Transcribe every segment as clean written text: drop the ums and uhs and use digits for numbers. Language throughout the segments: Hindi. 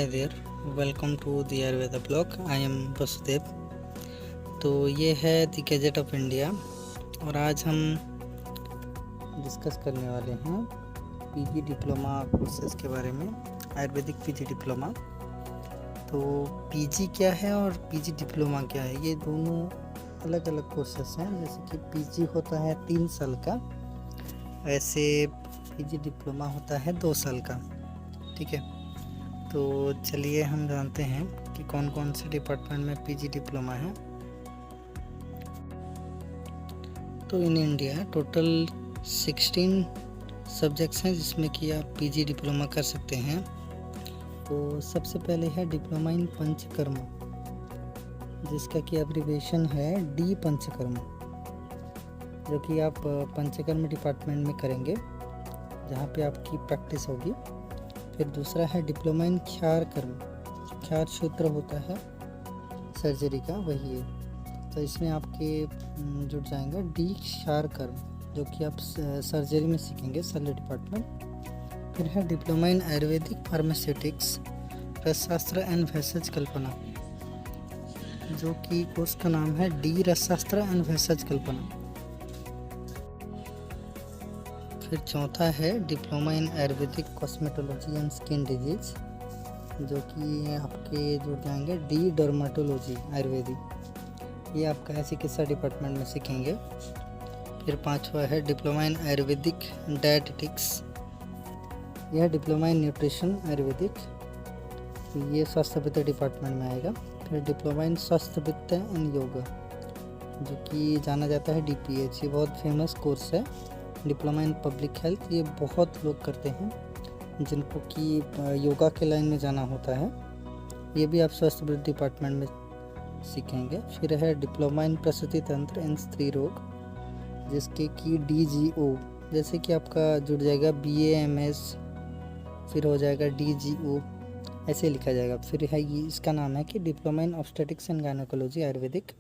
Hi there, welcome to the Ayurveda blog. I am Vasudev. तो ये है द गैजेट ऑफ इंडिया और आज हम डिस्कस करने वाले हैं पीजी डिप्लोमा कोर्सेज़ के बारे में। Ayurvedic PG diploma. तो पीजी क्या है और पीजी डिप्लोमा क्या है, ये दोनों अलग अलग कोर्सेस हैं। जैसे कि पीजी होता है 3 साल का, ऐसे पीजी डिप्लोमा होता है 2 साल का। ठीक है, तो चलिए हम जानते हैं कि कौन कौन से डिपार्टमेंट में पीजी डिप्लोमा है। तो इन इंडिया टोटल 16 सब्जेक्ट्स हैं जिसमें कि आप पीजी डिप्लोमा कर सकते हैं। तो सबसे पहले है डिप्लोमा इन पंचकर्म, जिसका कि एब्रिविएशन है डी पंचकर्म, जो कि आप पंचकर्म डिपार्टमेंट में करेंगे, जहाँ पे आपकी प्रैक्टिस होगी। फिर दूसरा है डिप्लोमा इन क्षार कर्म, क्षार सूत्र होता है सर्जरी का, वही है। तो इसमें आपके जुड़ जाएंगे डी क्षार कर्म, जो कि आप सर्जरी में सीखेंगे, सर्जरी डिपार्टमेंट। फिर है डिप्लोमा इन आयुर्वेदिक फार्मास्यूटिक्स, रसशास्त्र एंड भेषज कल्पना, जो कि कोर्स का नाम है डी रसशास्त्र एंड भेषज कल्पना। फिर चौथा है diploma in Ayurvedic cosmetology and skin disease, जो कि आपके जुड़ जाएंगे डी डर्माटोलॉजी आयुर्वेदिक, ये आप कहाँ चिकित्सा डिपार्टमेंट में सीखेंगे। फिर पांचवा है डिप्लोमा इन आयुर्वेदिक डायटिटिक्स, यह डिप्लोमा इन न्यूट्रिशन आयुर्वेदिक, ये स्वास्थ्य विद्या डिपार्टमेंट में आएगा। फिर डिप्लोमा इन स्वास्थ्य विद्या एंड योगा, जो कि जाना जाता है DPH, ये बहुत फेमस कोर्स है। डिप्लोमा इन पब्लिक हेल्थ, ये बहुत लोग करते हैं जिनको कि योगा के लाइन में जाना होता है, ये भी आप स्वास्थ्य विद्या डिपार्टमेंट में सीखेंगे। फिर है डिप्लोमा इन प्रसूति तंत्र एंड स्त्री रोग, जिसके कि DGO, जैसे कि आपका जुड़ जाएगा BAMS, फिर हो जाएगा DGO, ऐसे लिखा जाएगा। फिर है ये, इसका नाम है कि diploma in obstetrics and gynaecology Ayurvedic,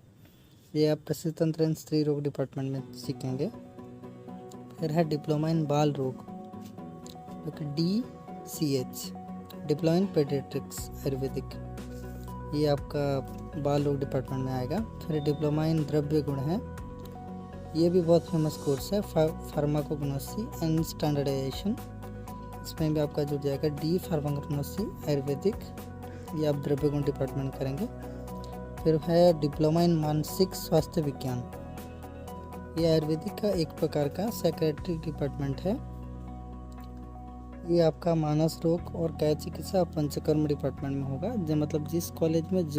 ये आप प्रसूति तंत्र एंड स्त्री रोग डिपार्टमेंट में सीखेंगे। फिर है डिप्लोमा इन बाल रोग, जो कि DCH, diploma in paediatrics Ayurvedic, ये आपका बाल रोग डिपार्टमेंट में आएगा। फिर डिप्लोमा इन द्रव्य गुण है, ये भी बहुत फेमस कोर्स है, फार्माकोग्नोसी एंड स्टैंडर्डाइजेशन, इसमें भी आपका जुड़ जाएगा डी फार्माकोग्नोसी आयुर्वेदिक, ये आप द्रव्य गुण डिपार्टमेंट करेंगे। फिर है डिप्लोमा इन मानसिक स्वास्थ्य विज्ञान, ये आयुर्वेदिक का एक प्रकार का साइकियाट्रिक डिपार्टमेंट है, ये आपका मानस रोग और काया चिकित्सा पंचकर्म डिपार्टमेंट में होगा। जो मतलब जिस कॉलेज में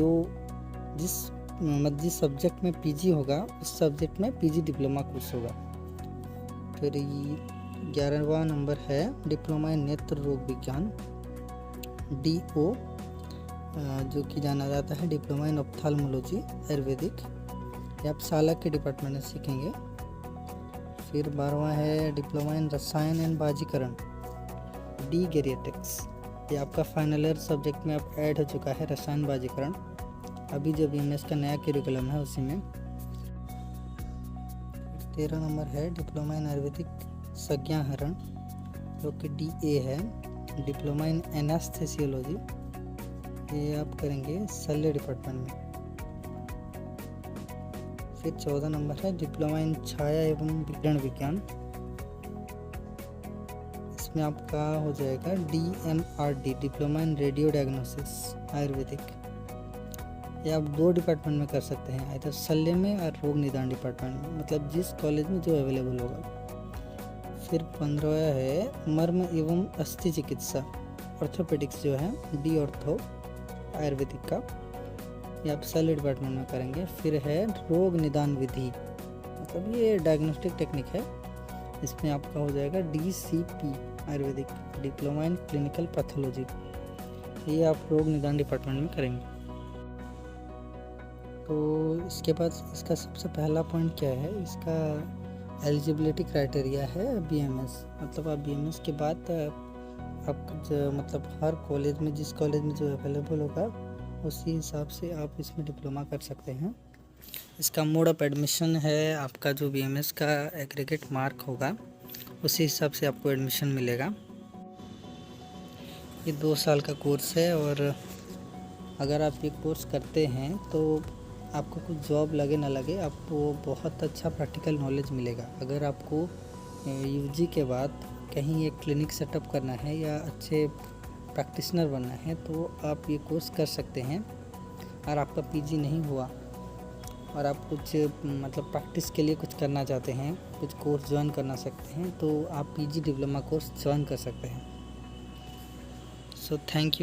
जिस सब्जेक्ट में पीजी होगा, उस सब्जेक्ट में पीजी डिप्लोमा कोर्स होगा। फिर 11वां नंबर है डिप्लोमा इन नेत्र रोग विज्ञान, DO, जो कि जाना जाता है डिप्लोमा इन ऑप्थाल्मोलॉजी आयुर्वेदिक, ये आप सालक के डिपार्टमेंट में सीखेंगे। फिर 12वां है डिप्लोमा इन रसायन एंड बाजीकरण, डी गेरिएटिक्स, ये आपका फाइनल ईयर सब्जेक्ट में अब ऐड हो चुका है रसायन बाजीकरण, अभी जो BMS का नया करिकुलम है उसी में। 13 नंबर है डिप्लोमा इन आयुर्वेदिक संज्ञाहरण, जो कि DA है, डिप्लोमा इन एनास्थेसियोलॉजी, ये आप करेंगे शल्य डिपार्टमेंट में। फिर 14 नंबर है डिप्लोमा इन छाया एवं विकिरण विज्ञान, इसमें आपका हो जाएगा DMRD, diploma in radio diagnosis Ayurvedic, ये आप 2 डिपार्टमेंट में कर सकते हैं, इधर शल्य में और रोग निदान डिपार्टमेंट में, मतलब जिस कॉलेज में जो अवेलेबल होगा। फिर 15वां है मर्म एवं अस्थि चिकित्सा ऑर्थोपेडिक्स, जो है D ऑर्थो आयुर्वेदिक का, ये आप शल्य डिपार्टमेंट में करेंगे। फिर है रोग निदान विधि, मतलब ये डायग्नोस्टिक टेक्निक है, इसमें आपका हो जाएगा DCP Ayurvedic, diploma in clinical pathology, ये आप रोग निदान डिपार्टमेंट में करेंगे। तो इसके बाद इसका सबसे पहला पॉइंट क्या है, इसका एलिजिबिलिटी क्राइटेरिया है BMS, मतलब आप BMS के बाद आप मतलब हर कॉलेज में, जिस कॉलेज में जो अवेलेबल होगा उसी हिसाब से आप इसमें डिप्लोमा कर सकते हैं। इसका मोड ऑफ एडमिशन है आपका जो BMS का एग्रीगेट मार्क होगा, उसी हिसाब से आपको एडमिशन मिलेगा। ये 2 साल का कोर्स है और अगर आप ये कोर्स करते हैं तो आपको कुछ जॉब लगे ना लगे, आपको बहुत अच्छा प्रैक्टिकल नॉलेज मिलेगा। अगर आपको यूजी के बाद कहीं एक क्लिनिक सेटअप करना है या अच्छे प्रैक्टिशनर बनना है तो आप ये कोर्स कर सकते हैं। और आपका पीजी नहीं हुआ और आप कुछ मतलब प्रैक्टिस के लिए कुछ करना चाहते हैं, कुछ कोर्स ज्वाइन करना सकते हैं, तो आप पीजी डिप्लोमा कोर्स ज्वाइन कर सकते हैं। So thank you.